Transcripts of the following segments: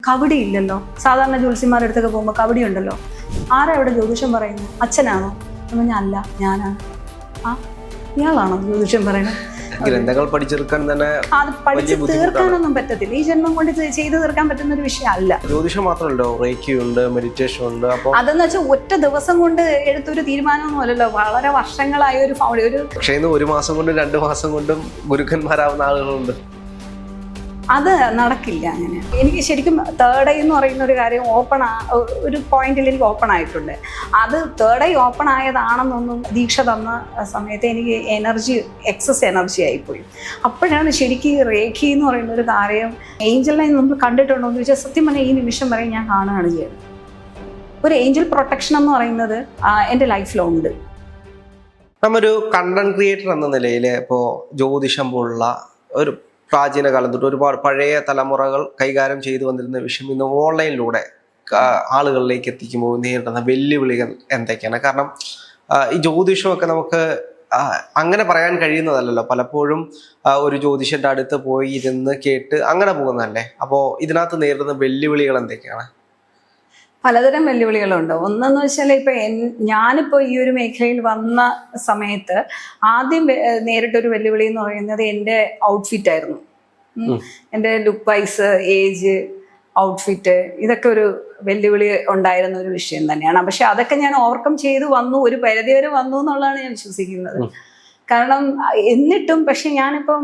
കബഡി ഇല്ലല്ലോ. സാധാരണ ജ്യോത്സ്യന്മാരുടെ അടുത്തൊക്കെ പോകുമ്പോൾ കബഡി ഉണ്ടല്ലോ. ആരാ ഇവിടെ ജ്യോതിഷം പറയുന്നത്? അച്ഛനാണോ? എന്ന് പറഞ്ഞാൽ അല്ല, ഞാനാണ്. ആ, ഇയാളാണോ ജ്യോതിഷം പറയുന്നത്? ഗ്രന്ഥങ്ങൾ പഠിച്ചെടുക്കാൻ തന്നെ അത് പഠിച്ച് തീർക്കാനൊന്നും പറ്റത്തില്ല. ഈ ജന്മം കൊണ്ട് ചെയ്തു തീർക്കാൻ പറ്റുന്ന ഒരു വിഷയമല്ല. ജ്യോതിഷം മാത്രമല്ലോ, റേക്കി ഉണ്ട്, മെഡിറ്റേഷൻ ഉണ്ട്. അപ്പോൾ അതെന്ന് വെച്ചാൽ ഒറ്റ ദിവസം കൊണ്ട് എടുത്തൊരു തീരുമാനമൊന്നും അല്ലല്ലോ. വളരെ വർഷങ്ങളായ ഒരു പക്ഷേ ഇന്ന് 1 മാസം കൊണ്ടും 2 മാസം കൊണ്ടും ഗുരുക്കന്മാരാവുന്ന ആളുകളുണ്ട്. അത് നടക്കില്ല അങ്ങനെ. എനിക്ക് ശരിക്കും തേർഡ് ഐ എന്ന് പറയുന്ന ഒരു കാര്യം ഒരു പോയിന്റിൽ എനിക്ക് ഓപ്പൺ ആയിട്ടുണ്ട്. അത് തേർഡ് ഐ ഓപ്പൺ ആയതാണെന്നൊന്നും ദീക്ഷ തന്ന സമയത്ത് എനിക്ക് എക്സസ് എനർജി ആയിപ്പോയി. അപ്പോഴാണ് ശരിക്കും റേഖി എന്ന് പറയുന്ന ഒരു കാര്യം ഏഞ്ചലിനെ നമ്മൾ കണ്ടിട്ടുണ്ടോ എന്ന് ചോദിച്ചാൽ സത്യം പറഞ്ഞാൽ ഈ നിമിഷം വരെ ഞാൻ കാണുകയാണ് ചെയ്യുന്നത്. ഒരു ഏഞ്ചൽ പ്രൊട്ടക്ഷൻ എന്ന് പറയുന്നത് എൻ്റെ ലൈഫിലുണ്ട്. നമ്മൊരു കണ്ടന്റ് ക്രിയേറ്റർ എന്ന നിലയിൽ ഇപ്പോൾ ജ്യോതിഷം പോലുള്ള ഒരു പ്രാചീന കാലം തൊട്ട് ഒരുപാട് പഴയ തലമുറകൾ കൈകാര്യം ചെയ്തു വന്നിരുന്ന വിഷയം ഇന്ന് ഓൺലൈനിലൂടെ ആളുകളിലേക്ക് എത്തിക്കുമ്പോൾ നേരിടുന്ന വെല്ലുവിളികൾ എന്തൊക്കെയാണ്? കാരണം ഈ ജ്യോതിഷമൊക്കെ നമുക്ക് അങ്ങനെ പറയാൻ കഴിയുന്നതല്ലല്ലോ. പലപ്പോഴും ഒരു ജ്യോതിഷന്റെ അടുത്ത് പോയി ഇരുന്ന് കേട്ട് അങ്ങനെ പോകുന്നതല്ലേ. അപ്പോൾ ഇതിനകത്ത് നേരിടുന്ന വെല്ലുവിളികൾ എന്തൊക്കെയാണ്? പലതരം വെല്ലുവിളികളുണ്ട്. ഒന്നെന്ന് വെച്ചാൽ ഞാനിപ്പോൾ ഈ ഒരു മേഖലയിൽ വന്ന സമയത്ത് ആദ്യം നേരിട്ടൊരു വെല്ലുവിളി എന്ന് പറയുന്നത് എൻ്റെ ഔട്ട്ഫിറ്റ് ആയിരുന്നു. എൻ്റെ ലുക്ക് വൈസ്, ഏജ്, ഔട്ട്ഫിറ്റ്, ഇതൊക്കെ ഒരു വെല്ലുവിളി ഉണ്ടായിരുന്ന ഒരു വിഷയം തന്നെയാണ്. പക്ഷെ അതൊക്കെ ഞാൻ ഓവർകം ചെയ്ത് വന്നു, ഒരു പരിധി വരെ വന്നു എന്നുള്ളതാണ് ഞാൻ വിശ്വസിക്കുന്നത്. കാരണം എന്നിട്ടും പക്ഷെ ഞാനിപ്പം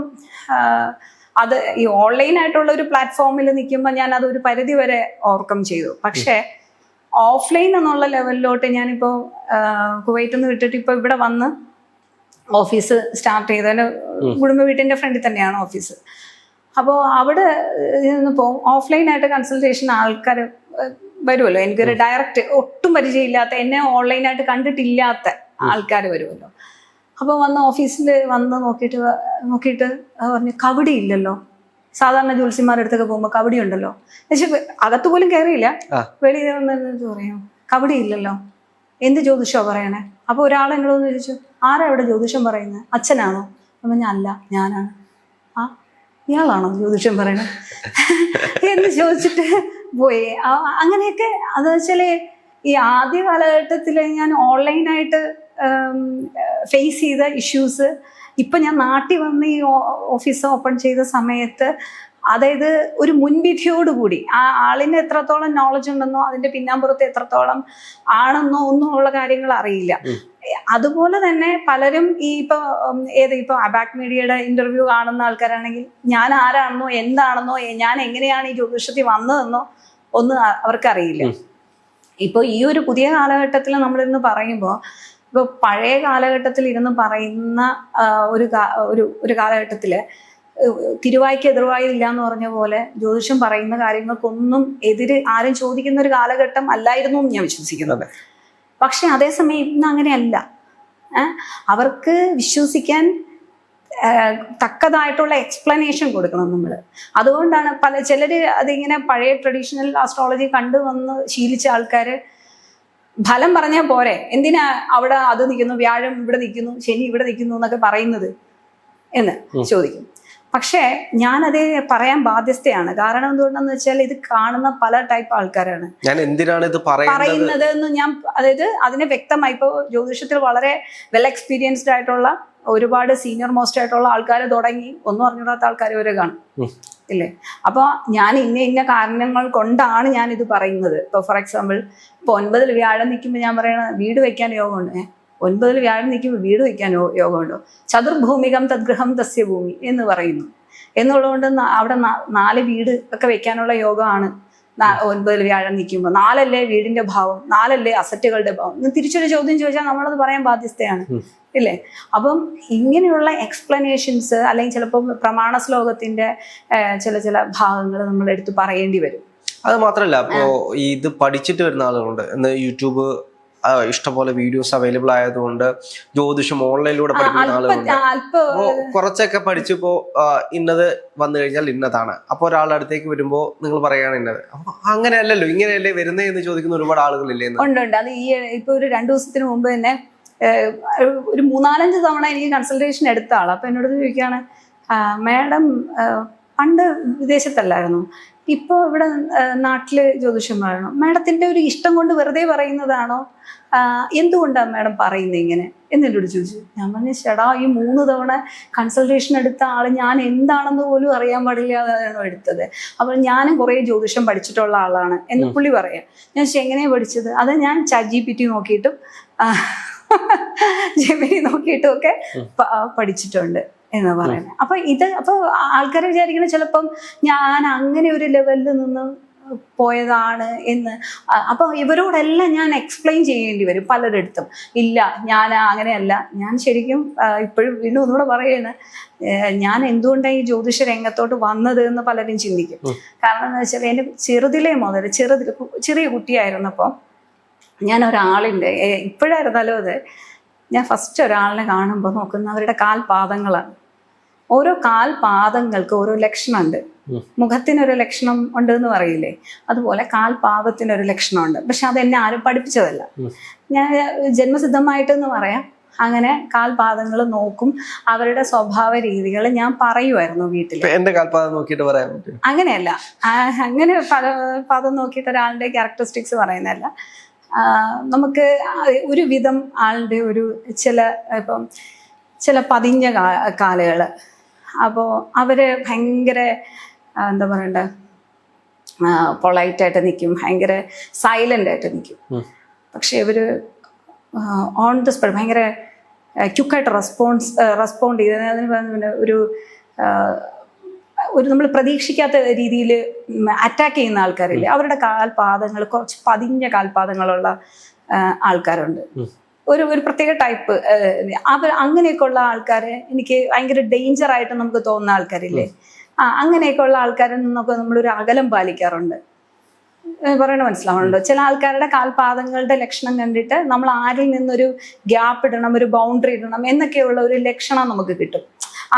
അത് ഈ ഓൺലൈനായിട്ടുള്ള ഒരു പ്ലാറ്റ്ഫോമിൽ നിൽക്കുമ്പോൾ ഞാൻ അതൊരു പരിധി വരെ ഓവർകം ചെയ്തു. പക്ഷേ ഓഫ്ലൈൻ എന്നുള്ള ലെവലിലോട്ട് ഞാനിപ്പോൾ കുവൈറ്റിൽ നിന്ന് വിട്ടിട്ട് ഇപ്പോൾ ഇവിടെ വന്ന് ഓഫീസ് സ്റ്റാർട്ട് ചെയ്തതിന് കുടുംബ വീട്ടിൻ്റെ ഫ്രണ്ടിൽ തന്നെയാണ് ഓഫീസ്. അപ്പോൾ അവിടെ ഇരുന്നപ്പോൾ ഓഫ്ലൈനായിട്ട് കൺസൾട്ടേഷൻ ആൾക്കാർ വരുമല്ലോ. എനിക്കൊരു ഡയറക്റ്റ് ഒട്ടും പരിചയമില്ലാത്ത, എന്നെ ഓൺലൈനായിട്ട് കണ്ടിട്ടില്ലാത്ത ആൾക്കാർ വരുമല്ലോ. അപ്പോൾ വന്ന് ഓഫീസിൽ വന്ന് നോക്കിയിട്ട് പറഞ്ഞു കബഡി ഇല്ലല്ലോ. സാധാരണ ജ്യോത്സ്യന്മാരുടെ അടുത്തൊക്കെ പോകുമ്പോൾ കബഡി ഉണ്ടല്ലോ. പക്ഷെ അകത്ത് പോലും കയറിയില്ല, വെളിയിൽ വന്നിട്ട് പറയും കബഡി ഇല്ലല്ലോ, എന്ത് ജ്യോതിഷമാണ് പറയണേ? അപ്പോൾ ഒരാൾ എന്നോടൊന്ന് ചോദിച്ചു, ആരാ ഇവിടെ ജ്യോതിഷം പറയുന്നത്? അച്ഛനാണോ? അപ്പം ഞാൻ അല്ല, ഞാനാണ്. ആ, ഇയാളാണോ ജ്യോതിഷം പറയണേ എന്ന് ചോദിച്ചിട്ട് പോയി. അങ്ങനെയൊക്കെ അത് വെച്ചാൽ ഈ ആദ്യ കാലഘട്ടത്തിൽ ഞാൻ ഓൺലൈനായിട്ട് ഫേസ് ചെയ്ത ഇഷ്യൂസ് ഇപ്പം ഞാൻ നാട്ടിൽ വന്ന് ഈ ഓഫീസ് ഓപ്പൺ ചെയ്ത സമയത്ത്, അതായത് ഒരു മുൻവിധിയോടുകൂടി ആ ആളിന് എത്രത്തോളം നോളജ് ഉണ്ടെന്നോ അതിൻ്റെ പിന്നാമ്പുറത്ത് എത്രത്തോളം ആണെന്നോ ഒന്നും ഉള്ള കാര്യങ്ങൾ അറിയില്ല. അതുപോലെ തന്നെ പലരും ഇപ്പോൾ അബാക് മീഡിയയുടെ ഇന്റർവ്യൂ കാണുന്ന ആൾക്കാരാണെങ്കിൽ ഞാൻ ആരാണെന്നോ എന്താണെന്നോ ഞാൻ എങ്ങനെയാണ് ഈ ജ്യോതിഷത്തിൽ വന്നതെന്നോ ഒന്നും അവർക്കറിയില്ല. ഇപ്പോൾ ഈ ഒരു പുതിയ കാലഘട്ടത്തിൽ നമ്മളിന്ന് പറയുമ്പോൾ, ഇപ്പോൾ പഴയ കാലഘട്ടത്തിൽ ഇരുന്ന് പറയുന്ന ഒരു കാലഘട്ടത്തിൽ തിരുവായ്ക്ക് എതിർവായി ഇല്ല എന്ന് പറഞ്ഞ പോലെ ജ്യോതിഷം പറയുന്ന കാര്യങ്ങൾക്കൊന്നും ആരും ചോദിക്കുന്ന ഒരു കാലഘട്ടം അല്ലായിരുന്നു എന്ന് ഞാൻ വിശ്വസിക്കുന്നത്. പക്ഷെ അതേസമയം ഇന്ന് അങ്ങനെയല്ല. അവർക്ക് വിശ്വസിക്കാൻ തക്കതായിട്ടുള്ള എക്സ്പ്ലനേഷൻ കൊടുക്കണം നമ്മൾ. അതുകൊണ്ടാണ് ചിലർ അതിങ്ങനെ പഴയ ട്രഡീഷണൽ ആസ്ട്രോളജി കണ്ടുവന്ന് ശീലിച്ച ആൾക്കാർ ഫലം പറഞ്ഞാൽ പോരെ, എന്തിനാ അവിടെ അത് നിൽക്കുന്നു, വ്യാഴം ഇവിടെ നിൽക്കുന്നു, ശനി ഇവിടെ നിൽക്കുന്നു എന്നൊക്കെ പറയുന്നത് എന്ന് ചോദിക്കും. പക്ഷേ ഞാനത് പറയാൻ ബാധ്യസ്ഥയാണ്. കാരണം എന്തുകൊണ്ടെന്ന് വെച്ചാൽ ഇത് കാണുന്ന പല ടൈപ്പ് ആൾക്കാരാണ്. ഞാൻ എന്തിനാണ് ഇത് പറയുന്നത് എന്ന് അതായത് അതിനെ വ്യക്തമായി ഇപ്പോൾ ജ്യോതിഷത്തിൽ വളരെ വെൽ എക്സ്പീരിയൻസ്ഡ് ആയിട്ടുള്ള ഒരുപാട് സീനിയർ മോസ്റ്റ് ആയിട്ടുള്ള ആൾക്കാർ തുടങ്ങി ഒന്നും അറിഞ്ഞിടാത്ത ആൾക്കാർ വരെ കാണും, ഇല്ലേ? അപ്പോൾ ഞാൻ ഇന്ന കാരണങ്ങൾ കൊണ്ടാണ് ഞാൻ ഇത് പറയുന്നത്. ഇപ്പോൾ ഫോർ എക്സാമ്പിൾ ഇപ്പോൾ 9 വ്യാഴം നിൽക്കുമ്പോൾ ഞാൻ പറയണ വീട് വെക്കാൻ യോഗമുണ്ട്. 9 വ്യാഴം നിൽക്കുമ്പോൾ വീട് വെക്കാൻ യോഗമുണ്ടോ? ചതുർഭൂമികം തദ്ഗ്രഹം തസ്യ ഭൂമി എന്ന് പറയുന്നു. എന്നുള്ളതുകൊണ്ട് അവിടെ 4 വീട് ഒക്കെ വെക്കാനുള്ള യോഗമാണ് 9 വ്യാഴം നിൽക്കുമ്പോൾ. 4 വീടിന്റെ ഭാവം, 4 അസറ്റുകളുടെ ഭാവം. തിരിച്ചൊരു ചോദ്യം ചോദിച്ചാൽ നമ്മളത് പറയാൻ ബാധ്യസ്ഥയാണ്, ഇല്ലേ? അപ്പം ഇങ്ങനെയുള്ള എക്സ്പ്ലനേഷൻസ് അല്ലെങ്കിൽ ചിലപ്പോൾ പ്രമാണ ശ്ലോകത്തിന്റെ ചില ഭാഗങ്ങൾ നമ്മൾ എടുത്ത് പറയേണ്ടി വരും. അത് മാത്രമല്ല, ഇപ്പോ ഇത് പഠിച്ചിട്ട് വരുന്ന ആളുകളുണ്ട്. ഇന്ന് യൂട്യൂബ് ഇഷ്ടംപോലെ വീഡിയോസ് അവൈലബിൾ ആയതുകൊണ്ട് ജ്യോതിഷം ഓൺലൈനിലൂടെ പഠിക്കുന്ന ആളുകളുണ്ട്. കുറച്ചൊക്കെ പഠിച്ചപ്പോ ഇന്നത് വന്നു കഴിഞ്ഞാൽ ഇന്നതാണ്. അപ്പൊ ഒരാളുടെ അടുത്തേക്ക് വരുമ്പോ നിങ്ങൾ പറയാണ് ഇന്നത്. അപ്പൊ അങ്ങനെയല്ലല്ലോ, ഇങ്ങനെയല്ലേ വരുന്നേ എന്ന് ചോദിക്കുന്ന ഒരുപാട് ആളുകളില്ലേ? ഉണ്ട്. അത് ഇപ്പൊ ഒരു 2 ദിവസത്തിന് മുമ്പ് തന്നെ ഒരു 3-4 തവണ എനിക്ക് കൺസൾട്ടേഷൻ എടുത്ത ആളാണ്. അപ്പൊ എന്നോട് ചോദിക്കുകയാണ്, മാഡം പണ്ട് വിദേശത്തല്ലായിരുന്നു, ഇപ്പോൾ ഇവിടെ നാട്ടിൽ ജ്യോതിഷം പറയണം. മാഡത്തിൻ്റെ ഒരു ഇഷ്ടം കൊണ്ട് വെറുതെ പറയുന്നതാണോ, എന്തുകൊണ്ടാണ് മാഡം പറയുന്നത് ഇങ്ങനെ എന്നോട് ചോദിച്ചു. ഞാൻ പറഞ്ഞു, ചേടാ ഈ 3 തവണ കൺസൾട്ടേഷൻ എടുത്ത ആൾ ഞാൻ എന്താണെന്ന് പോലും അറിയാൻ പാടില്ലാതെയാണോ എടുത്തത്. അപ്പോൾ ഞാനും കുറേ ജ്യോതിഷം പഠിച്ചിട്ടുള്ള ആളാണ് എന്ന് പുള്ളി പറയാം. ഞാൻ എങ്ങനെയാണ് പഠിച്ചത്? അത് ഞാൻ ChatGPT നോക്കിയിട്ടും ജെമിനി നോക്കിയിട്ടും ഒക്കെ പഠിച്ചിട്ടുണ്ട് എന്ന് പറയുന്നത്. അപ്പോൾ ആൾക്കാർ വിചാരിക്കുന്നത് ചിലപ്പം ഞാൻ അങ്ങനെ ഒരു ലെവലിൽ നിന്ന് പോയതാണ് എന്ന്. അപ്പോൾ ഇവരോടെല്ലാം ഞാൻ എക്സ്പ്ലെയിൻ ചെയ്യേണ്ടി വരും പലരിടത്തും. ഇല്ല, ഞാൻ അങ്ങനെയല്ല. ഞാൻ ശരിക്കും ഇപ്പോഴും വീണ്ടും ഒന്നുകൂടെ പറയുന്നത്, ഞാൻ എന്തുകൊണ്ടാണ് ഈ ജ്യോതിഷ രംഗത്തോട്ട് വന്നത് എന്ന് പലരും ചിന്തിക്കും. കാരണം എന്ന് വെച്ചാൽ എൻ്റെ ചെറുതിലേ മുതൽ ചെറിയ കുട്ടിയായിരുന്നപ്പോൾ ഞാൻ ഒരാളിൻ്റെ, ഇപ്പോഴായിരുന്നാലും അതെ, ഞാൻ ഫസ്റ്റ് ഒരാളിനെ കാണുമ്പോൾ നോക്കുന്ന അവരുടെ കാൽപാദങ്ങളാണ്. ഓരോ കാൽപാദങ്ങൾക്ക് ഓരോ ലക്ഷണമുണ്ട്. മുഖത്തിനൊരു ലക്ഷണം ഉണ്ട് എന്ന് പറയില്ലേ, അതുപോലെ കാൽപാദത്തിനൊരു ലക്ഷണമുണ്ട്. പക്ഷെ അതെന്നെ ആരും പഠിപ്പിച്ചതല്ല, ഞാൻ ജന്മസിദ്ധമായിട്ടെന്ന് പറയാം. അങ്ങനെ കാൽപാദങ്ങൾ നോക്കും, അവരുടെ സ്വഭാവ രീതികൾ ഞാൻ പറയുമായിരുന്നു വീട്ടിൽ. എന്റെ കാൽപാദം നോക്കിയിട്ട് പറയാൻ പറ്റും? അങ്ങനെയല്ല, അങ്ങനെ പാദം നോക്കിയിട്ട് ഒരാളുടെ ക്യാരക്ടറിസ്റ്റിക്സ് പറയുന്നതല്ല. നമുക്ക് ഒരുവിധം ആളുടെ ഒരു ചില പതിഞ്ഞ കാലുകൾ. അപ്പോൾ അവർ ഭയങ്കര എന്താ പറയണ്ടേ, പൊളൈറ്റായിട്ട് നിൽക്കും, ഭയങ്കര സൈലൻ്റ് ആയിട്ട് നിൽക്കും. പക്ഷെ ഇവർ ഓൺ ദ സ്പോട്ട് ഭയങ്കര ക്യുക്കായിട്ട് റെസ്പോണ്ട് ചെയ്ത് അതിന് ഒരു നമ്മൾ പ്രതീക്ഷിക്കാത്ത രീതിയിൽ അറ്റാക്ക് ചെയ്യുന്ന ആൾക്കാരില്ലേ, അവരുടെ കാൽപാദങ്ങൾ കുറച്ച് പതിഞ്ഞ കാൽപാദങ്ങളുള്ള ആൾക്കാരുണ്ട്. ഒരു പ്രത്യേക ടൈപ്പ് അങ്ങനെയൊക്കെ ഉള്ള ആൾക്കാരെ എനിക്ക് ഭയങ്കര ഡേഞ്ചർ ആയിട്ട് നമുക്ക് തോന്നുന്ന ആൾക്കാരില്ലേ, അങ്ങനെയൊക്കെ ഉള്ള ആൾക്കാരിൽ നിന്നൊക്കെ നമ്മളൊരു അകലം പാലിക്കാറുണ്ട്. പറയണ മനസ്സിലാവുന്നുണ്ടോ? ചില ആൾക്കാരുടെ കാൽപാദങ്ങളുടെ ലക്ഷണം കണ്ടിട്ട് നമ്മൾ ആരിൽ നിന്നൊരു ഗ്യാപ്പ് ഇടണം, ഒരു ബൗണ്ടറി ഇടണം എന്നൊക്കെയുള്ള ഒരു ലക്ഷണം നമുക്ക് കിട്ടും.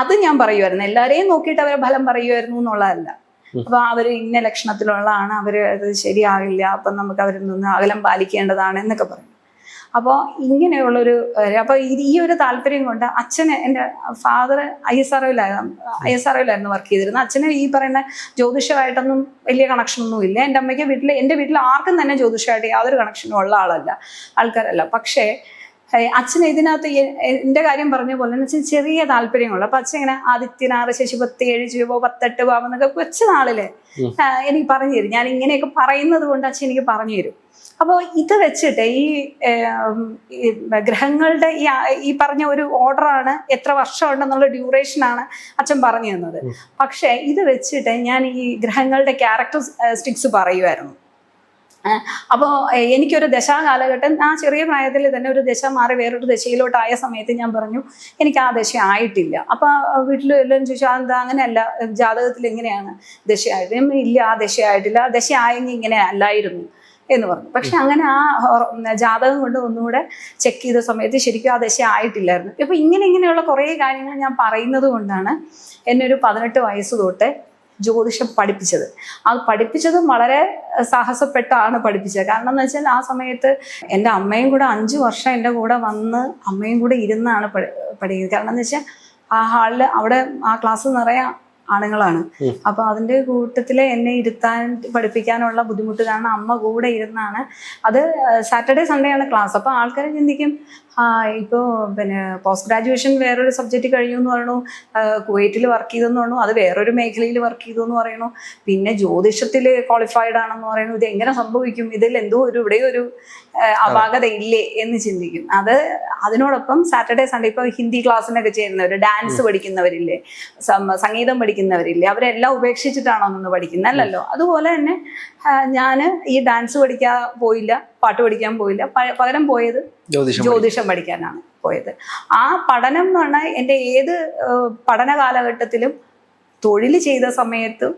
അത് ഞാൻ പറയുമായിരുന്നു. എല്ലാവരെയും നോക്കിയിട്ട് അവരെ ഫലം പറയുമായിരുന്നു എന്നുള്ളതല്ല. അപ്പൊ അവര് ഇന്ന ലക്ഷണത്തിലുള്ളതാണ്, അവര് അത് ശരിയാകില്ല, അപ്പം നമുക്ക് അവരിൽ നിന്ന് അകലം പാലിക്കേണ്ടതാണ് എന്നൊക്കെ പറയും. അപ്പോൾ ഇങ്ങനെയുള്ളൊരു ഈ ഒരു താല്പര്യം കൊണ്ട് അച്ഛന്, എൻ്റെ ഫാദർ ISROയിലായിരുന്നു വർക്ക് ചെയ്തിരുന്നത്. അച്ഛന് ഈ പറയുന്ന ജ്യോതിഷമായിട്ടൊന്നും വലിയ കണക്ഷനൊന്നും ഇല്ല. എൻ്റെ അമ്മയ്ക്ക് എൻ്റെ വീട്ടിൽ ആർക്കും തന്നെ ജ്യോതിഷമായിട്ട് യാതൊരു കണക്ഷനും ഉള്ള ആൾക്കാരല്ല. പക്ഷേ അച്ഛൻ ഇതിനകത്ത് എൻ്റെ കാര്യം പറഞ്ഞ പോലെ എന്ന് വെച്ചാൽ ചെറിയ താല്പര്യങ്ങളുള്ളൂ. അപ്പൊ അച്ഛൻ ഇങ്ങനെ ആദിത്യനാറ് ശശി 17 ചുവോ 18 പാവം എന്നൊക്കെ കൊച്ചു നാളില് എനിക്ക് പറഞ്ഞു തരും. ഞാൻ ഇങ്ങനെയൊക്കെ പറയുന്നത് കൊണ്ട് അച്ഛൻ എനിക്ക് പറഞ്ഞു തരും. അപ്പോൾ ഇത് വെച്ചിട്ട് ഈ ഗ്രഹങ്ങളുടെ ഈ പറഞ്ഞ ഒരു ഓർഡറാണ്, എത്ര വർഷം ഉണ്ടെന്നുള്ള ഡ്യൂറേഷനാണ് അച്ഛൻ പറഞ്ഞു തന്നത്. പക്ഷേ ഇത് വെച്ചിട്ട് ഞാൻ ഈ ഗ്രഹങ്ങളുടെ ക്യാരക്ടറിസ്റ്റിക്സ് പറയുമായിരുന്നു. അപ്പോൾ എനിക്കൊരു ദശാകാലഘട്ടം, ആ ചെറിയ പ്രായത്തിൽ തന്നെ ഒരു ദശ മാറി വേറൊരു ദശയിലോട്ടായ സമയത്ത് ഞാൻ പറഞ്ഞു എനിക്ക് ആ ദശ ആയിട്ടില്ല. അപ്പോൾ വീട്ടിൽ എല്ലാവരും ചോദിച്ചു അതെന്താ അങ്ങനെയല്ല, ജാതകത്തിൽ എങ്ങനെയാണ് ദശയായിട്ട്? ഇല്ല, ആ ദശയായിട്ടില്ല, ദശ ആയെങ്കിൽ ഇങ്ങനെ അല്ലായിരുന്നു എന്ന് പറഞ്ഞു. പക്ഷെ അങ്ങനെ ആ ജാതകം കൊണ്ട് ഒന്നുകൂടെ ചെക്ക് ചെയ്ത സമയത്ത് ശരിക്കും ആ ദശ ആയിട്ടില്ലായിരുന്നു. അപ്പോൾ ഇങ്ങനെയുള്ള കുറേ കാര്യങ്ങൾ ഞാൻ പറയുന്നത് കൊണ്ടാണ് എന്നെ ഒരു 18 വയസ്സ് തൊട്ട് ജ്യോതിഷം പഠിപ്പിച്ചത്. അത് പഠിപ്പിച്ചതും വളരെ സാഹസപ്പെട്ടാണ് പഠിപ്പിച്ചത്. കാരണം എന്ന് വെച്ചാൽ ആ സമയത്ത് എൻ്റെ അമ്മയും കൂടെ 5 വർഷം എൻ്റെ കൂടെ വന്ന് അമ്മയും കൂടെ ഇരുന്നാണ് പഠിക്കുന്നത്. കാരണം എന്ന് വെച്ചാൽ ആ ഹാളിൽ അവിടെ ആ ക്ലാസ് നിറയെ ആണുങ്ങളാണ്. അപ്പൊ അതിന്റെ കൂട്ടത്തില് എന്നെ പഠിപ്പിക്കാനുള്ള ബുദ്ധിമുട്ട് കാരണം അമ്മ കൂടെ ഇരുന്നാണ്. അത് സാറ്റർഡേ സൺഡേ ആണ് ക്ലാസ്. അപ്പൊ ആൾക്കാർ ചിന്തിക്കും ഇപ്പോൾ പിന്നെ പോസ്റ്റ് ഗ്രാജുവേഷൻ വേറൊരു സബ്ജക്റ്റ് കഴിയൂ എന്ന് പറയണു, കുവൈറ്റിൽ വർക്ക് ചെയ്തെന്ന് പറയണു, അത് വേറൊരു മേഖലയിൽ വർക്ക് ചെയ്തു എന്ന് പറയണു, പിന്നെ ജ്യോതിഷത്തിൽ ക്വാളിഫൈഡ് ആണെന്ന് പറയുന്നു. ഇത് എങ്ങനെ സംഭവിക്കും? ഇതിൽ എന്തോ ഇവിടെയോ ഒരു അപാകത ഇല്ലേ എന്ന് ചിന്തിക്കും. അതിനോടൊപ്പം സാറ്റർഡേ സൺഡേ ഇപ്പോൾ ഹിന്ദി ക്ലാസ്സിനൊക്കെ ചേരുന്നവർ, ഡാൻസ് പഠിക്കുന്നവരില്ലേ, സംഗീതം പഠിക്കുന്നവരില്ലേ, അവരെല്ലാം ഉപേക്ഷിച്ചിട്ടാണോ നിന്ന് പഠിക്കുന്നത്? അല്ലല്ലോ. അതുപോലെ തന്നെ ഞാൻ ഈ ഡാൻസ് പഠിക്കാൻ പോയില്ല, പാട്ട് പഠിക്കാൻ പോയില്ല, പകരം പോയത് ജ്യോതിഷം പഠിക്കാനാണ് പോയത്. ആ പഠനം എന്ന് പറഞ്ഞാൽ എൻ്റെ ഏത് പഠന കാലഘട്ടത്തിലും തൊഴിൽ ചെയ്ത സമയത്തും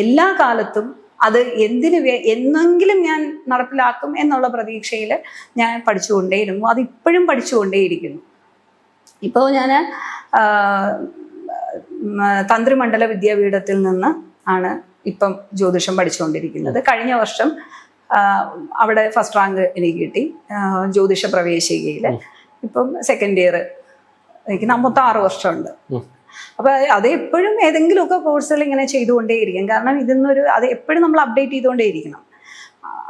എല്ലാ കാലത്തും അത് എന്നെങ്കിലും ഞാൻ നടപ്പിലാക്കും എന്നുള്ള പ്രതീക്ഷയിൽ ഞാൻ പഠിച്ചുകൊണ്ടേയിരുന്നു. അതിപ്പോഴും പഠിച്ചുകൊണ്ടേയിരിക്കുന്നു. ഇപ്പോൾ ഞാൻ തന്ത്രിമണ്ഡല വിദ്യാപീഠത്തിൽ നിന്ന് ആണ് ഇപ്പം ജ്യോതിഷം പഠിച്ചുകൊണ്ടിരിക്കുന്നത്. കഴിഞ്ഞ വർഷം അവിടെ ഫസ്റ്റ് റാങ്ക് എനിക്ക് കിട്ടി ജ്യോതിഷ പ്രവേശികയിൽ. ഇപ്പം സെക്കൻഡ് ഇയർ എനിക്ക് 56 വർഷമുണ്ട്. അപ്പോൾ അത് എപ്പോഴും ഏതെങ്കിലുമൊക്കെ കോഴ്സുകൾ ഇങ്ങനെ ചെയ്തുകൊണ്ടേയിരിക്കും. കാരണം അത് എപ്പോഴും നമ്മൾ അപ്ഡേറ്റ് ചെയ്തുകൊണ്ടേയിരിക്കണം.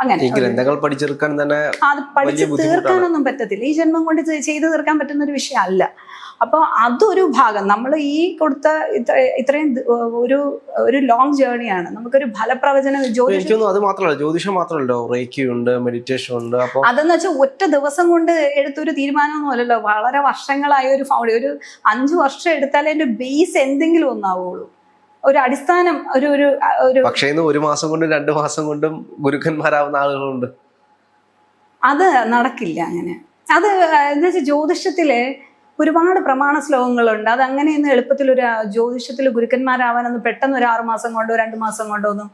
അങ്ങനെ ഗ്രന്ഥങ്ങൾ പഠിച്ചെടുക്കാൻ തന്നെ അത് പഠിച്ച് തീർക്കാനൊന്നും പറ്റത്തില്ല. ഈ ജന്മം കൊണ്ട് ചെയ്തു തീർക്കാൻ പറ്റുന്ന ഒരു വിഷയമല്ല. അപ്പോൾ അതൊരു ഭാഗം നമ്മൾ ഈ കൊടുത്ത ഇത്രയും ഒരു ലോങ് ജേർണിയാണ്. നമുക്കൊരു ഫലപ്രവചനം അത് മാത്രമല്ല, ജ്യോതിഷം മാത്രമല്ലോ, റേക്കി ഉണ്ട്, മെഡിറ്റേഷൻ ഉണ്ട്. അപ്പോൾ അതെന്ന് വെച്ചാൽ ഒറ്റ ദിവസം കൊണ്ട് എടുത്തൊരു തീരുമാനമൊന്നും അല്ലല്ലോ. വളരെ വർഷങ്ങളായ ഒരു 5 വർഷം എടുത്താലേ അതിന്റെ ബേസ് എന്തെങ്കിലും ഒന്നാവുള്ളൂ, ഒരു അടിസ്ഥാനം. പക്ഷേ 1 മാസം കൊണ്ടും 2 മാസം കൊണ്ടും ഗുരുക്കന്മാരാവുന്ന ആളുകളുണ്ട്. അത് നടക്കില്ല അങ്ങനെ. അത് എന്താ വെച്ചാൽ ജ്യോതിഷത്തില് ഒരുപാട് പ്രമാണ ശ്ലോകങ്ങളുണ്ട്. അത് അങ്ങനെയൊന്നും എളുപ്പത്തിൽ ഒരു ജ്യോതിഷത്തിൽ ഗുരുക്കന്മാരാവാനൊന്നും പെട്ടെന്ന് ഒരു 6 മാസം കൊണ്ടോ 2 മാസം കൊണ്ടോ ഒന്നും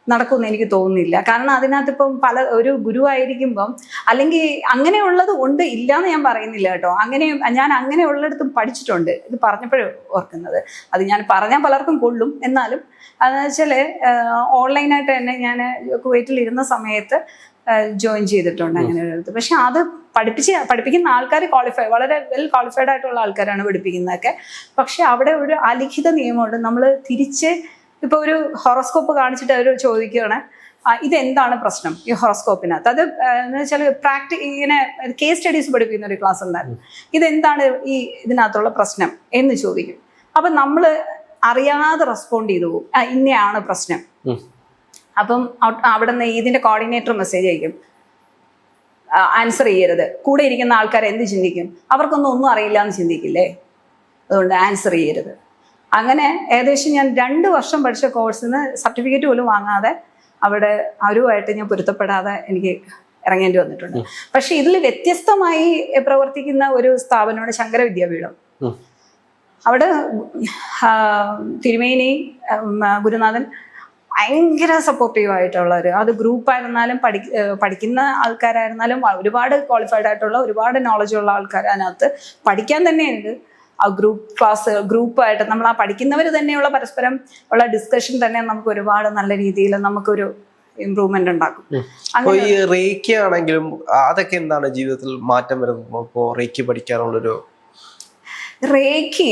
നടക്കുമെന്ന് എനിക്ക് തോന്നുന്നില്ല. കാരണം അതിനകത്ത് ഇപ്പം ഒരു ഗുരുവായിരിക്കുമ്പം, അല്ലെങ്കിൽ അങ്ങനെയുള്ളത് ഉണ്ട്, ഇല്ലാന്ന് ഞാൻ പറയുന്നില്ല കേട്ടോ. ഞാൻ അങ്ങനെയുള്ളിടത്തും പഠിച്ചിട്ടുണ്ട്. ഇത് പറഞ്ഞപ്പോഴും ഓർക്കുന്നത്, അത് ഞാൻ പറഞ്ഞാൽ പലർക്കും കൊള്ളും. എന്നാലും അതെന്ന് വെച്ചാൽ ഓൺലൈനായിട്ട് തന്നെ ഞാൻ കുവൈറ്റിൽ സമയത്ത് ജോയിൻ ചെയ്തിട്ടുണ്ട് അങ്ങനെ ഒരു. പക്ഷെ അത് പഠിപ്പിക്കുന്ന ആൾക്കാർ വളരെ വെൽ ക്വാളിഫൈഡ് ആയിട്ടുള്ള ആൾക്കാരാണ് പഠിപ്പിക്കുന്നതൊക്കെ. പക്ഷെ അവിടെ ഒരു അലിഖിത നിയമമുണ്ട്. നമ്മൾ തിരിച്ച് ഇപ്പൊ ഒരു ഹൊറോസ്കോപ്പ് കാണിച്ചിട്ട് അവർ ചോദിക്കുകയാണ്, ഇതെന്താണ് പ്രശ്നം ഈ ഹൊറോസ്കോപ്പിനകത്ത്. അത് എന്ന് വെച്ചാൽ ഇങ്ങനെ കേസ് സ്റ്റഡീസ് പഠിപ്പിക്കുന്ന ഒരു ക്ലാസ് ഉണ്ടായിരുന്നു. ഇതെന്താണ് ഇതിനകത്തുള്ള പ്രശ്നം എന്ന് ചോദിക്കും. അപ്പൊ നമ്മൾ അറിയാതെ റെസ്പോണ്ട് ചെയ്തു പോകും, ഇന്നയാണ് പ്രശ്നം. അപ്പം അവിടെ നിന്ന് ഇതിന്റെ കോർഡിനേറ്റർ മെസ്സേജ് അയക്കും, ആൻസർ ചെയ്യരുത്. കൂടെ ഇരിക്കുന്ന ആൾക്കാർ എന്ത് ചിന്തിക്കും? അവർക്കൊന്നും അറിയില്ല എന്ന് ചിന്തിക്കില്ലേ? അതുകൊണ്ട് ആൻസർ ചെയ്യരുത്. അങ്ങനെ ഏകദേശം ഞാൻ 2 വർഷം പഠിച്ച കോഴ്സിന് സർട്ടിഫിക്കറ്റ് പോലും വാങ്ങാതെ അവിടെ അവരുമായിട്ട് ഞാൻ പൊരുത്തപ്പെടാതെ എനിക്ക് ഇറങ്ങേണ്ടി വന്നിട്ടുണ്ട്. പക്ഷെ ഇതിൽ വ്യത്യസ്തമായി പ്രവർത്തിക്കുന്ന ഒരു സ്ഥാപനമാണ് ശങ്കര വിദ്യാപീഠം. അവിടെ തിരുമേനി ഗുരുനാഥൻ ഭയങ്കര സപ്പോർട്ടീവ് ആയിട്ടുള്ളവർ. അത് ഗ്രൂപ്പായിരുന്നാലും പഠിക്കുന്ന ആൾക്കാരായിരുന്നാലും ഒരുപാട് ക്വാളിഫൈഡ് ആയിട്ടുള്ള ഒരുപാട് നോളജുള്ള ആൾക്കാർ അതിനകത്ത് പഠിക്കാൻ തന്നെയുണ്ട്. ആ ഗ്രൂപ്പായിട്ട് നമ്മൾ ആ പഠിക്കുന്നവർ തന്നെയുള്ള പരസ്പരം ഉള്ള ഡിസ്കഷൻ തന്നെ നമുക്ക് ഒരുപാട് നല്ല രീതിയിൽ നമുക്കൊരു ഇമ്പ്രൂവ്മെന്റ് ഉണ്ടാക്കും. ഈ റേക്കി ആണെങ്കിലും അതൊക്കെ എന്താണ് ജീവിതത്തിൽ മാറ്റം വരുന്നത്? ഇപ്പോൾ റേക്കി പഠിക്കാനുള്ളൊരു റേക്കി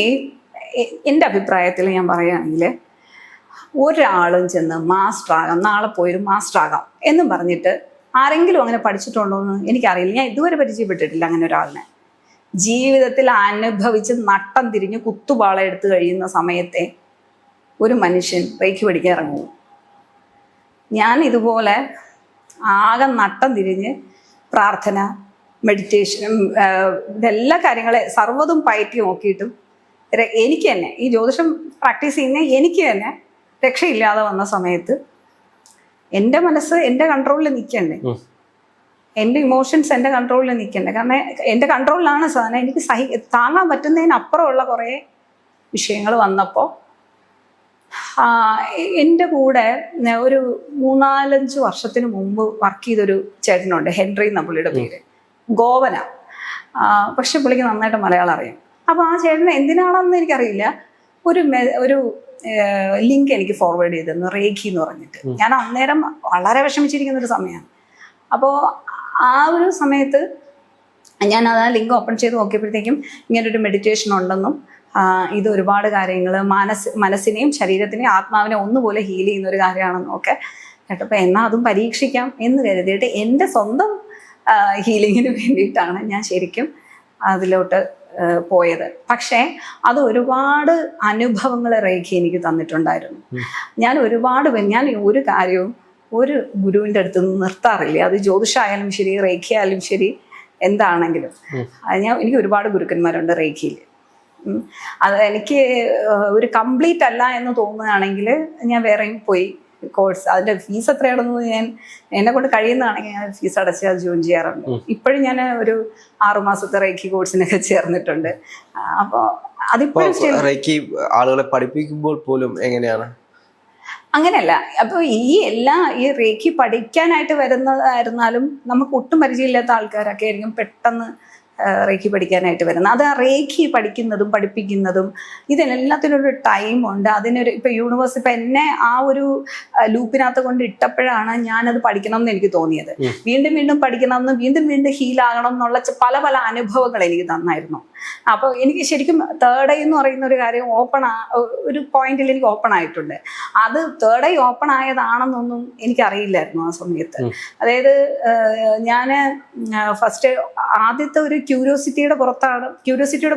എൻ്റെ അഭിപ്രായത്തിൽ ഞാൻ പറയുകയാണെങ്കിൽ, ഒരാളും ചെന്ന് മാസ്റ്റർ ആകാം, നാളെ പോയൊരു മാസ്റ്റർ ആകാം എന്നും പറഞ്ഞിട്ട് ആരെങ്കിലും അങ്ങനെ പഠിച്ചിട്ടുണ്ടോ എന്ന് എനിക്കറിയില്ല. ഞാൻ ഇതുവരെ പരിചയപ്പെട്ടിട്ടില്ല അങ്ങനെ ഒരാളിനെ. ജീവിതത്തിൽ അനുഭവിച്ച് നട്ടം തിരിഞ്ഞ് കുത്തുപാള എടുത്ത് കഴിയുന്ന സമയത്തെ ഒരു മനുഷ്യൻ റേക്കി പഠിക്കാൻ ഇറങ്ങും. ഞാൻ ഇതുപോലെ ആകെ നട്ടം തിരിഞ്ഞ് പ്രാർത്ഥന, മെഡിറ്റേഷനും ഇതെല്ലാ കാര്യങ്ങളെ സർവ്വതും പയറ്റി നോക്കിയിട്ടും എനിക്ക് തന്നെ ഈ ജ്യോതിഷം പ്രാക്ടീസ് ചെയ്യുന്ന എനിക്ക് തന്നെ രക്ഷയില്ലാതെ വന്ന സമയത്ത് എൻ്റെ മനസ്സ് എൻ്റെ കൺട്രോളിൽ നിൽക്കണ്ടേ, എൻ്റെ ഇമോഷൻസ് എൻ്റെ കൺട്രോളിൽ നിൽക്കണ്ടേ. കാരണം എൻ്റെ കൺട്രോളിലാണ് സാധനം. എനിക്ക് താങ്ങാൻ പറ്റുന്നതിനപ്പുറമുള്ള കുറേ വിഷയങ്ങൾ വന്നപ്പോൾ എൻ്റെ കൂടെ ഒരു 3-4 വർഷത്തിന് മുമ്പ് വർക്ക് ചെയ്തൊരു ചേട്ടനുണ്ട്, ഹെൻറി എന്ന പുള്ളിയുടെ പേര്, ഗോവന. പക്ഷെ പുള്ളിക്ക് നന്നായിട്ട് മലയാളം അറിയാം. അപ്പോൾ ആ ചേട്ടന് എന്തിനാണെന്ന് എനിക്കറിയില്ല, ഒരു ലിങ്ക് എനിക്ക് ഫോർവേഡ് ചെയ്തിരുന്നു, റേഖി എന്ന് പറഞ്ഞിട്ട്. ഞാൻ അന്നേരം വളരെ വിഷമിച്ചിരിക്കുന്ന ഒരു സമയമാണ്. അപ്പോൾ ആ ഒരു സമയത്ത് ഞാൻ അത് ആ ലിങ്ക് ഓപ്പൺ ചെയ്ത് നോക്കിയപ്പോഴത്തേക്കും ഇങ്ങനൊരു മെഡിറ്റേഷൻ ഉണ്ടെന്നും ഇത് ഒരുപാട് കാര്യങ്ങൾ മനസ്സിനെയും ശരീരത്തിനെയും ആത്മാവിനെ ഒന്നുപോലെ ഹീൽ ചെയ്യുന്ന ഒരു കാര്യമാണെന്നും ഒക്കെ കേട്ടപ്പോൾ എന്നാൽ അതും പരീക്ഷിക്കാം എന്ന് കരുതിയിട്ട് എൻ്റെ സ്വന്തം ഹീലിങ്ങിന് വേണ്ടിയിട്ടാണ് ഞാൻ ശരിക്കും അതിലോട്ട് പോയത്. പക്ഷേ അത് ഒരുപാട് അനുഭവങ്ങൾ റേഖി എനിക്ക് തന്നിട്ടുണ്ടായിരുന്നു. ഞാൻ ഒരു കാര്യവും ഒരു ഗുരുവിൻ്റെ അടുത്ത് നിർത്താറില്ല. അത് ജ്യോതിഷമായാലും ശരി, റേഖി ആയാലും ശരി, എന്താണെങ്കിലും. എനിക്ക് ഒരുപാട് ഗുരുക്കന്മാരുണ്ട് റേഖിയിൽ. അത് എനിക്ക് ഒരു കംപ്ലീറ്റ് അല്ല എന്ന് തോന്നുകയാണെങ്കിൽ ഞാൻ വേറെയും പോയി കോഴ്സ്, അതിൻ്റെ ഫീസ് എത്രയാണെന്ന് എന്നെ കൊണ്ട് കഴിയുന്നതാണെങ്കിൽ ഞാൻ ഫീസ് അടച്ച് അത് ജോയിൻ ചെയ്യാറുണ്ട്. ഇപ്പോഴും ഞാൻ ഒരു 6 മാസത്തെ റേക്കി കോഴ്സിനൊക്കെ ചേർന്നിട്ടുണ്ട്. അപ്പോൾ അതിപ്പോഴും ആളുകളെ പഠിപ്പിക്കുമ്പോൾ പോലും എങ്ങനെയാണ്? അങ്ങനെയല്ല. അപ്പോൾ ഈ റേക്കി പഠിക്കാനായിട്ട് വരുന്നതായിരുന്നാലും നമുക്ക് ഒട്ടും പരിചയമില്ലാത്ത ആൾക്കാരൊക്കെ ആയിരിക്കും പെട്ടെന്ന് റേഖി പഠിക്കാനായിട്ട് വരുന്നത്. അത് ആ റേഖി പഠിക്കുന്നതും പഠിപ്പിക്കുന്നതും ഇതിനെല്ലാത്തിനും ഒരു ടൈമുണ്ട്. അതിനൊരു ഇപ്പം യൂണിവേഴ്സ് ഇപ്പം എന്നെ ആ ഒരു ലൂപ്പിനകത്ത് കൊണ്ട് ഇട്ടപ്പോഴാണ് ഞാനത് പഠിക്കണം എന്ന് എനിക്ക് തോന്നിയത്. വീണ്ടും വീണ്ടും പഠിക്കണം എന്ന്, വീണ്ടും വീണ്ടും ഹീലാകണം എന്നുള്ള പല പല അനുഭവങ്ങൾ എനിക്ക് തന്നായിരുന്നു. അപ്പോൾ എനിക്ക് ശരിക്കും തേർഡ് ഐ എന്ന് പറയുന്ന ഒരു കാര്യം ഒരു പോയിന്റിൽ എനിക്ക് ഓപ്പൺ ആയിട്ടുണ്ട്. അത് തേർഡ് ഐ ഓപ്പൺ ആയതാണെന്നൊന്നും എനിക്കറിയില്ലായിരുന്നു ആ സമയത്ത്. അതായത് ഞാൻ ഫസ്റ്റ് ആദ്യത്തെ ഒരു ക്യൂരിയോസിറ്റിയുടെ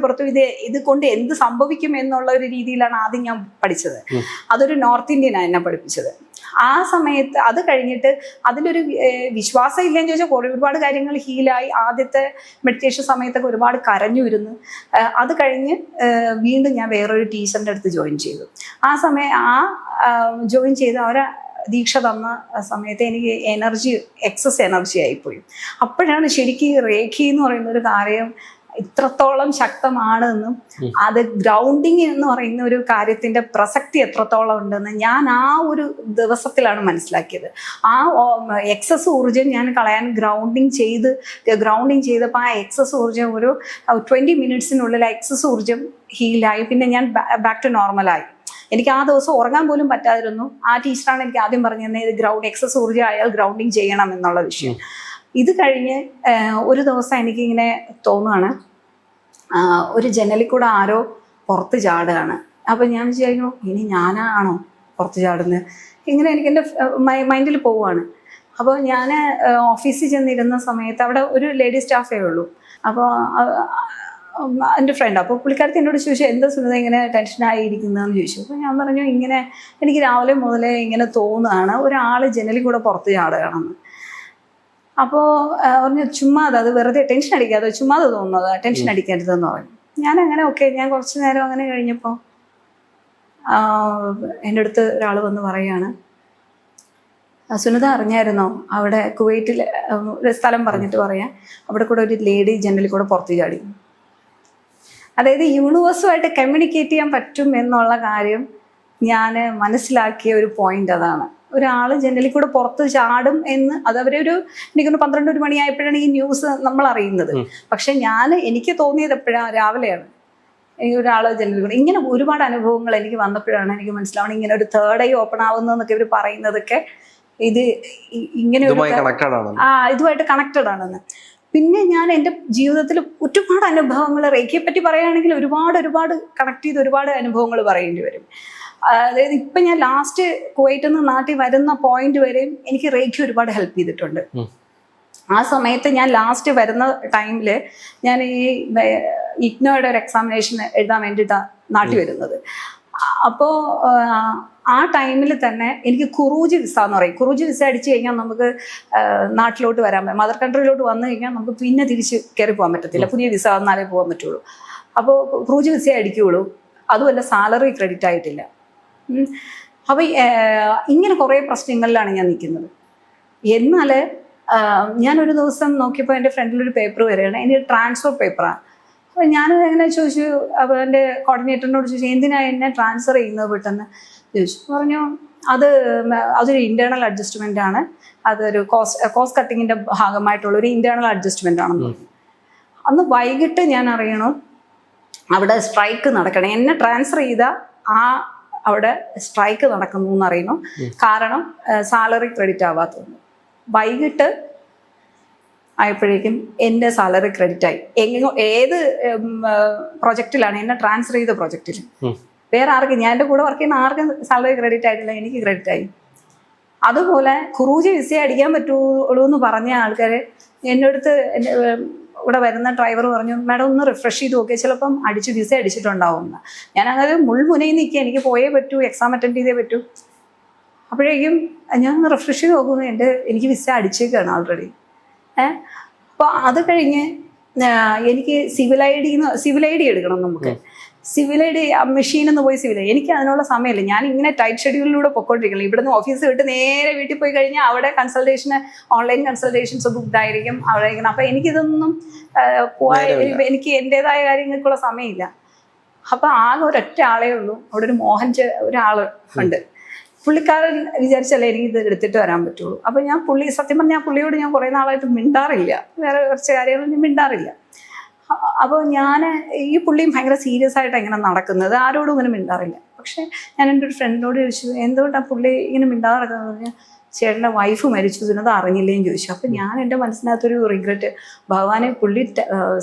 പുറത്തും ഇത് കൊണ്ട് എന്ത് സംഭവിക്കും എന്നുള്ള ഒരു രീതിയിലാണ് ആദ്യം ഞാൻ പഠിച്ചത്. അതൊരു നോർത്ത് ഇന്ത്യനാണ് എന്നെ പഠിപ്പിച്ചത്. ആ സമയത്ത് അത് കഴിഞ്ഞിട്ട് അതിലൊരു വിശ്വാസം ഇല്ലെന്ന് ചോദിച്ചാൽ ഒരുപാട് കാര്യങ്ങൾ ഹീലായി. ആദ്യത്തെ മെഡിറ്റേഷൻ സമയത്തൊക്കെ ഒരുപാട് കരഞ്ഞു വരുന്നു. അത് കഴിഞ്ഞ് വീണ്ടും ഞാൻ വേറൊരു ടീച്ചറിൻ്റെ അടുത്ത് ജോയിൻ ചെയ്തു. ആ ജോയിൻ ചെയ്ത് അവരെ ദീക്ഷ തന്ന സമയത്ത് എനിക്ക് എക്സസ് എനർജി ആയിപ്പോയി. അപ്പോഴാണ് ശരിക്കും റേഖി എന്ന് പറയുന്ന ഒരു കാര്യം ഇത്രത്തോളം ശക്തമാണെന്നും അത് ഗ്രൗണ്ടിങ് എന്ന് പറയുന്ന ഒരു കാര്യത്തിന്റെ പ്രസക്തി എത്രത്തോളം ഉണ്ടെന്ന് ഞാൻ ആ ഒരു ദിവസത്തിലാണ് മനസ്സിലാക്കിയത്. ആ എക്സസ് ഊർജം ഞാൻ കളയാൻ ഗ്രൗണ്ടിങ് ചെയ്തപ്പോൾ ആ എക്സസ് ഊർജം ഒരു 20 മിനിറ്റ്സിനുള്ളിൽ എക്സസ് ഊർജം ഹീലായി. പിന്നെ ഞാൻ ബാക്ക് ടു നോർമലായി. എനിക്ക് ആ ദിവസം ഉറങ്ങാൻ പോലും പറ്റാതിരുന്നു. ആ ടീച്ചറാണ് എനിക്ക് ആദ്യം പറഞ്ഞു തന്നെ ഇത് എക്സസ് ഊർജം ആയാൽ ഗ്രൗണ്ടിങ് ചെയ്യണം എന്നുള്ള വിഷയം. ഇത് കഴിഞ്ഞ് ഒരു ദിവസം എനിക്കിങ്ങനെ തോന്നുകയാണ്, ഒരു ജനലിൽ കൂടെ ആരോ പുറത്ത് ചാടുകയാണ്. അപ്പം ഞാൻ വിചാരിക്കുന്നു ഇനി ഞാനാണോ പുറത്ത് ചാടുന്നത്, ഇങ്ങനെ എനിക്ക് എൻ്റെ മൈൻഡിൽ പോവുകയാണ്. അപ്പോൾ ഞാൻ ഓഫീസിൽ ചെന്നിരുന്ന സമയത്ത് അവിടെ ഒരു ലേഡി സ്റ്റാഫേ ഉള്ളൂ. അപ്പോൾ എൻ്റെ ഫ്രണ്ട്, അപ്പോൾ പുള്ളിക്കാരത്തി എന്നോട് ചോദിച്ചു എന്താ സുനിത ഇങ്ങനെ ടെൻഷനായിരിക്കുന്നതെന്ന് ചോദിച്ചു. അപ്പോൾ ഞാൻ പറഞ്ഞു ഇങ്ങനെ എനിക്ക് രാവിലെ മുതലേ ഇങ്ങനെ തോന്നുകയാണ് ഒരാൾ ജനലിൽ കൂടെ പുറത്ത് ചാടുകയാണെന്ന്. അപ്പോൾ പറഞ്ഞു ചുമ്മാതെ, അത് വെറുതെ ടെൻഷൻ അടിക്കാതെ ചുമ്മാതെ തോന്നുന്നത്, ടെൻഷൻ അടിക്കരുതെന്ന് പറഞ്ഞു. ഞാനങ്ങനെ ഞാൻ കുറച്ച് നേരം അങ്ങനെ കഴിഞ്ഞപ്പോൾ എൻ്റെ അടുത്ത് ഒരാൾ വന്ന് പറയുകയാണ്, സുനിത അറിഞ്ഞായിരുന്നോ അവിടെ കുവൈറ്റിൽ ഒരു സ്ഥലം പറഞ്ഞിട്ട് പറയാം, അവിടെ കൂടെ ഒരു ലേഡി ജനലിൽ കൂടെ പുറത്ത് ചാടി. അതായത് യൂണിവേഴ്സുമായിട്ട് കമ്മ്യൂണിക്കേറ്റ് ചെയ്യാൻ പറ്റും എന്നുള്ള കാര്യം ഞാൻ മനസ്സിലാക്കിയ ഒരു പോയിന്റ് അതാണ്. ഒരാൾ ജനലിൽ കൂടെ പുറത്ത് ചാടും എന്ന് അതവരൊരു എനിക്കൊന്ന് 12 മണിയായപ്പോഴാണ് ഈ ന്യൂസ് നമ്മൾ അറിയുന്നത്. പക്ഷെ എനിക്ക് തോന്നിയത് എപ്പോഴാണ് രാവിലെയാണ്. ഒരാൾ ജനലിൽ കൂടെ ഇങ്ങനെ ഒരുപാട് അനുഭവങ്ങൾ എനിക്ക് വന്നപ്പോഴാണ് എനിക്ക് മനസ്സിലാവണം ഇങ്ങനെ ഒരു തേർഡ് ഐ ഓപ്പൺ ആവുന്നതെന്നൊക്കെ ഇവർ പറയുന്നതൊക്കെ ഇത് ഇങ്ങനെ ഇതുമായിട്ട് കണക്റ്റഡ് ആണെന്ന്. പിന്നെ ഞാൻ എൻ്റെ ജീവിതത്തിൽ ഒരുപാട് അനുഭവങ്ങൾ റേഖിയെ പറ്റി പറയുകയാണെങ്കിൽ ഒരുപാട് കണക്ട് ചെയ്ത് ഒരുപാട് അനുഭവങ്ങൾ പറയേണ്ടി വരും. അതായത് ഇപ്പം ഞാൻ ലാസ്റ്റ് കുവൈറ്റിൽ നിന്ന് നാട്ടിൽ വരുന്ന പോയിന്റ് വരെയും എനിക്ക് റേഖി ഒരുപാട് ഹെൽപ്പ് ചെയ്തിട്ടുണ്ട്. ആ സമയത്ത് ഞാൻ ലാസ്റ്റ് വരുന്ന ടൈമിൽ ഞാൻ ഈ ഇഗ്നോയുടെ ഒരു എക്സാമിനേഷൻ എഴുതാൻ വേണ്ടിയിട്ടാണ് നാട്ടിൽ വരുന്നത്. അപ്പോൾ ആ ടൈമിൽ തന്നെ എനിക്ക് ഖുറൂജ് വിസ എന്ന് പറയും. ഖുറൂജ് വിസ അടിച്ചു കഴിഞ്ഞാൽ നമുക്ക് നാട്ടിലോട്ട് വരാൻ പറ്റും. മദർ കൺട്രിയിലോട്ട് വന്നു കഴിഞ്ഞാൽ നമുക്ക് പിന്നെ തിരിച്ച് കയറി പോകാൻ പറ്റത്തില്ല. പുതിയ വിസ വന്നാലേ പോകാൻ പറ്റുള്ളൂ. അപ്പോൾ ഖുറൂജ് വിസ അടിക്കുകയുള്ളൂ. അതുമല്ല സാലറി ക്രെഡിറ്റ് ആയിട്ടില്ല. അപ്പോൾ ഇങ്ങനെ കുറേ പ്രശ്നങ്ങളിലാണ് ഞാൻ നിൽക്കുന്നത്. എന്നാൽ ഞാനൊരു ദിവസം നോക്കിയപ്പോൾ എൻ്റെ ഫ്രണ്ടിലൊരു പേപ്പർ വരികയാണ്. എനിക്ക് ട്രാൻസ്ഫർ പേപ്പറാണ്. അപ്പോൾ ഞാൻ എങ്ങനെ ചോദിച്ചു, അപ്പോൾ എൻ്റെ കോർഡിനേറ്ററിനോട് ചോദിച്ചു എന്തിനാണ് എന്നെ ട്രാൻസ്ഫർ ചെയ്യുന്നത് പെട്ടെന്ന് ചോദിച്ചു. പറഞ്ഞു അതൊരു ഇൻറ്റേർണൽ അഡ്ജസ്റ്റ്മെൻ്റ് ആണ്, അതൊരു കോസ്റ്റ് കട്ടിങ്ങിൻ്റെ ഭാഗമായിട്ടുള്ള ഒരു ഇൻറ്റേർണൽ അഡ്ജസ്റ്റ്മെൻ്റ് ആണെന്ന് പറഞ്ഞു. അന്ന് വൈകിട്ട് ഞാൻ അറിയണം അവിടെ സ്ട്രൈക്ക് നടക്കണം. എന്നെ ട്രാൻസ്ഫർ ചെയ്ത അവിടെ സ്ട്രൈക്ക് നടക്കുന്നു എന്നറിയണം. കാരണം സാലറി ക്രെഡിറ്റ് ആവാത്തതുകൊണ്ട്. വൈകിട്ട് ആയപ്പോഴേക്കും എൻ്റെ സാലറി ക്രെഡിറ്റ് ആയി. ഏത് പ്രൊജക്റ്റിലാണ് എന്നെ ട്രാൻസ്ഫർ ചെയ്ത പ്രൊജക്റ്റിൽ വേറെ ആർക്കും, ഞാൻ എൻ്റെ കൂടെ വർക്ക് ചെയ്യുന്ന ആർക്കും സാലറി ക്രെഡിറ്റ് ആയിട്ടില്ല, എനിക്ക് ക്രെഡിറ്റ് ആയി. അതുപോലെ ഖുറൂജ് വിസ അടിക്കാൻ പറ്റുള്ളൂ എന്ന് പറഞ്ഞ ആൾക്കാർ എൻ്റെ അടുത്ത് ഇവിടെ വരുന്ന ഡ്രൈവർ പറഞ്ഞു മാഡം ഒന്ന് റിഫ്രഷ് ചെയ്ത് നോക്കിയാൽ ചിലപ്പം വിസ അടിച്ചിട്ടുണ്ടാവും എന്ന്. ഞാൻ അങ്ങനെ മുൾമുനയിൽ നിൽക്കുക, എനിക്ക് പോയേ പറ്റൂ, എക്സാം അറ്റൻഡ് ചെയ്തേ പറ്റൂ. അപ്പോഴേക്കും ഞാൻ ഒന്ന് റിഫ്രഷ് ചെയ്ത് നോക്കുന്നു, എനിക്ക് വിസ അടിച്ചേക്കാണ് ഓൾറെഡി. അപ്പോൾ അത് കഴിഞ്ഞ് എനിക്ക് സിവിൽ ഐ ഡി എടുക്കണം. നമുക്ക് സിവിൽ ഐ ഡി മെഷീനിൽ പോയി സിവിൽ ഐ എനിക്ക് അതിനുള്ള സമയമില്ല. ഞാൻ ഇങ്ങനെ ടൈറ്റ് ഷെഡ്യൂളിലൂടെ പൊയ്ക്കൊണ്ടിരിക്കണം. ഇവിടുന്ന് ഓഫീസ് വിട്ട് നേരെ വീട്ടിൽ പോയി കഴിഞ്ഞാൽ അവിടെ ഓൺലൈൻ കൺസൾട്ടേഷൻസ് ബുക്ക്ഡ് ആയിരിക്കും, അവിടെ ഇരിക്കണം. അപ്പം എനിക്കിതൊന്നും എനിക്ക് എൻ്റെതായ കാര്യങ്ങൾക്കുള്ള സമയമില്ല. അപ്പം ആകെ ഒരൊറ്റ ആളേ ഉള്ളൂ അവിടെ, ഒരു മോഹൻ ഒരാൾ ഉണ്ട്. പുള്ളിക്കാരൻ വിചാരിച്ചല്ലേ എനിക്ക് ഇത് എടുത്തിട്ട് വരാൻ പറ്റുള്ളൂ. അപ്പം സത്യം പറഞ്ഞാൽ പുള്ളിയോട് ഞാൻ കുറേ നാളായിട്ട് മിണ്ടാറില്ല, വേറെ കുറച്ച് കാര്യങ്ങൾ ഞാൻ മിണ്ടാറില്ല. അപ്പോൾ ഞാൻ ഈ പുള്ളിയും ഭയങ്കര സീരിയസ് ആയിട്ട് ഇങ്ങനെ നടക്കുന്നത്, ആരോടും ഇങ്ങനെ മിണ്ടാറില്ല. പക്ഷെ ഞാൻ എൻ്റെ ഒരു ഫ്രണ്ടിനോട് ചോദിച്ചു എന്തുകൊണ്ടാണ് പുള്ളി ഇങ്ങനെ മിണ്ടാതെ നടക്കുന്നത് പറഞ്ഞാൽ ചേട്ടൻ്റെ വൈഫ് മരിച്ചു അത് അറിഞ്ഞില്ലേന്ന് ചോദിച്ചു. അപ്പം ഞാൻ എൻ്റെ മനസ്സിനകത്തൊരു റിഗ്രറ്റ്, ഭഗവാനെ പുള്ളി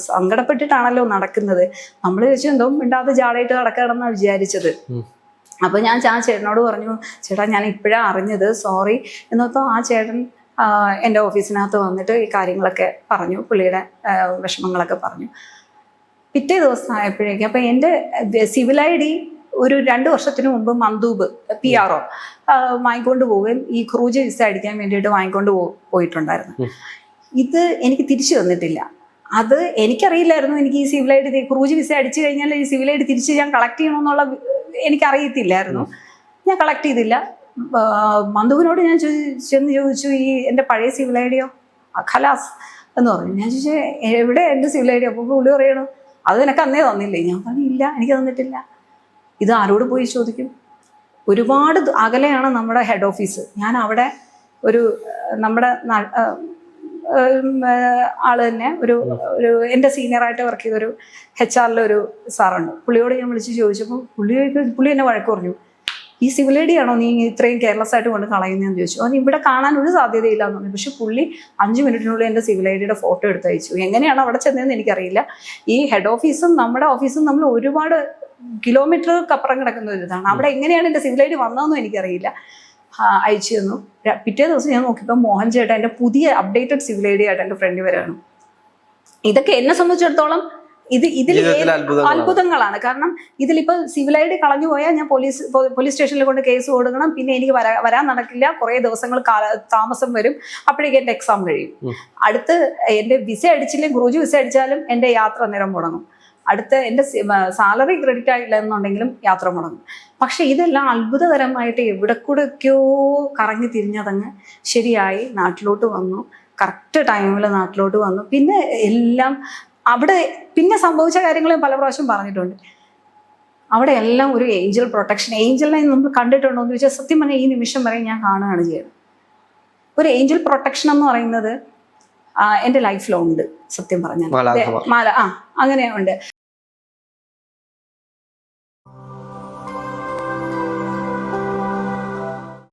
സങ്കടപ്പെട്ടിട്ടാണല്ലോ നടക്കുന്നത്, നമ്മൾ ചോദിച്ചു എന്തോ മിണ്ടാതെ ജാടായിട്ട് നടക്കണമെന്നാണ് വിചാരിച്ചത്. അപ്പോൾ ഞാൻ ചേട്ടനോട് പറഞ്ഞു, ചേട്ടാ ഞാൻ ഇപ്പോഴാണ് അറിഞ്ഞത്, സോറി എന്നപ്പോൾ ആ ചേട്ടൻ എൻ്റെ ഓഫീസിനകത്ത് വന്നിട്ട് ഈ കാര്യങ്ങളൊക്കെ പറഞ്ഞു, പുള്ളിയുടെ വിഷമങ്ങളൊക്കെ പറഞ്ഞു. പിറ്റേ ദിവസം ആയപ്പോഴേക്കും അപ്പം എൻ്റെ സിവിൽ ഐ ഡി ഒരു 2 വർഷത്തിന് മുമ്പ് മന്ദൂബ് PRO വാങ്ങിക്കൊണ്ട് പോവുകയും ഈ ക്രൂജ് വിസ അടിക്കാൻ വേണ്ടിയിട്ട് വാങ്ങിക്കൊണ്ട് പോയിട്ടുണ്ടായിരുന്നു. ഇത് എനിക്ക് തിരിച്ചു തന്നിട്ടില്ല. അത് എനിക്കറിയില്ലായിരുന്നു. എനിക്ക് ഈ സിവിൽ ഐ ഡി ക്രൂജ് വിസ അടിച്ചു കഴിഞ്ഞാൽ ഈ സിവിൽ ഐ ഡി തിരിച്ച് ഞാൻ കളക്ട് ചെയ്യണമെന്നുള്ള എനിക്കറിയത്തില്ലായിരുന്നു. ഞാൻ കളക്ട് ചെയ്തില്ല. മന്ദുവിനോട് ഞാൻ ചെന്ന് ചോദിച്ചു ഈ എൻ്റെ പഴയ സിവിൽ ഐ ഡിയോ ഖലാസ് എന്ന് പറഞ്ഞു. ഞാൻ ചോദിച്ചു എവിടെ എൻ്റെ സിവിൽ ഐ ഡി? അപ്പോൾ പുള്ളി പറയണു അത് നിനക്ക് അന്നേ തന്നില്ലേ? ഞാൻ പറഞ്ഞു ഇല്ല, എനിക്ക് തന്നിട്ടില്ല. ഇത് ആരോട് പോയി ചോദിക്കും? ഒരുപാട് അകലെയാണ് നമ്മുടെ ഹെഡ് ഓഫീസ്. ഞാൻ അവിടെ ഒരു നമ്മുടെ ആള് തന്നെ ഒരു എൻ്റെ സീനിയറായിട്ട് വർക്ക് ചെയ്തൊരു HR ഒരു സാറുണ്ട്. പുള്ളിയോട് ഞാൻ വിളിച്ച് ചോദിച്ചപ്പോൾ പുള്ളി എന്നെ വഴക്ക് പറഞ്ഞു, ഈ സിവിൽ ഐ ഡി ആണോ നീ ഇത്രയും കെയർലെസ് ആയിട്ട് കൊണ്ട് കളയുന്നതെന്ന് ചോദിച്ചു. അത് ഇവിടെ കാണാൻ ഒരു സാധ്യതയില്ല എന്ന് പറഞ്ഞു. പക്ഷെ പുള്ളി 5 മിനിറ്റിനുള്ളിൽ എൻ്റെ സിവിൽ ഐ ഡിയുടെ ഫോട്ടോ എടുത്ത് അയച്ചു. എങ്ങനെയാണ് അവിടെ ചെന്നതെന്ന് എനിക്കറിയില്ല. ഈ ഹെഡ് ഓഫീസും നമ്മുടെ ഓഫീസും നമ്മൾ ഒരുപാട് കിലോമീറ്ററുകൾക്ക് അപ്പുറം കിടക്കുന്ന ഒരു ഇതാണ്. അവിടെ എങ്ങനെയാണ് എൻ്റെ സിവിൽ ഐ ഡി വന്നതെന്നും എനിക്കറിയില്ല. അയച്ചു തന്നു. പിറ്റേ ദിവസം ഞാൻ നോക്കിയപ്പോൾ മോഹൻ ചേട്ടൻ എൻ്റെ പുതിയ അപ്ഡേറ്റഡ് സിവിൽ ഐ ഡി ആയിട്ട് എൻ്റെ ഫ്രണ്ട് വരികയാണ്. ഇതൊക്കെ എന്നെ സംബന്ധിച്ചിടത്തോളം ഇതിൽ അത്ഭുതങ്ങളാണ്. കാരണം ഇതിലിപ്പോ സിവിൽ ഐ ഡി കളഞ്ഞു പോയാൽ ഞാൻ പോലീസ് സ്റ്റേഷനിൽ കൊണ്ട് കേസ് കൊടുക്കണം. പിന്നെ എനിക്ക് വരാൻ നടക്കില്ല. കുറേ ദിവസങ്ങൾ താമസം വരും. അപ്പോഴേക്കും എൻ്റെ എക്സാം കഴിയും. അടുത്ത് എൻ്റെ വിസ അടിച്ചില്ലെങ്കിൽ ക്രൂജ് വിസ അടിച്ചാലും എൻ്റെ യാത്ര നേരം മുടങ്ങും. അടുത്ത് എൻ്റെ സാലറി ക്രെഡിറ്റ് ആയില്ല എന്നുണ്ടെങ്കിലും യാത്ര മുടങ്ങും. പക്ഷെ ഇതെല്ലാം അത്ഭുതകരമായിട്ട് എവിടെ കൂടെയൊക്കെയോ കറങ്ങി തിരിഞ്ഞതങ്ങ് ശരിയായി നാട്ടിലോട്ട് വന്നു. കറക്റ്റ് ടൈമിൽ നാട്ടിലോട്ട് വന്നു. പിന്നെ എല്ലാം അവിടെ പിന്നെ സംഭവിച്ച കാര്യങ്ങൾ പല പ്രാവശ്യം പറഞ്ഞിട്ടുണ്ട്. അവിടെ എല്ലാം ഒരു ഏഞ്ചൽ പ്രൊട്ടക്ഷൻ. ഏഞ്ചലിനെ നമ്മൾ കണ്ടിട്ടുണ്ടോ എന്ന് ചോദിച്ചാൽ സത്യം പറഞ്ഞാൽ ഈ നിമിഷം വരെ ഞാൻ കാണുകയാണ് ചെയ്യുന്നത്. ഒരു ഏഞ്ചൽ പ്രൊട്ടക്ഷൻ എന്ന് പറയുന്നത് എൻ്റെ ലൈഫിലുണ്ട് സത്യം പറഞ്ഞാൽ. അങ്ങനെ ഉണ്ട്.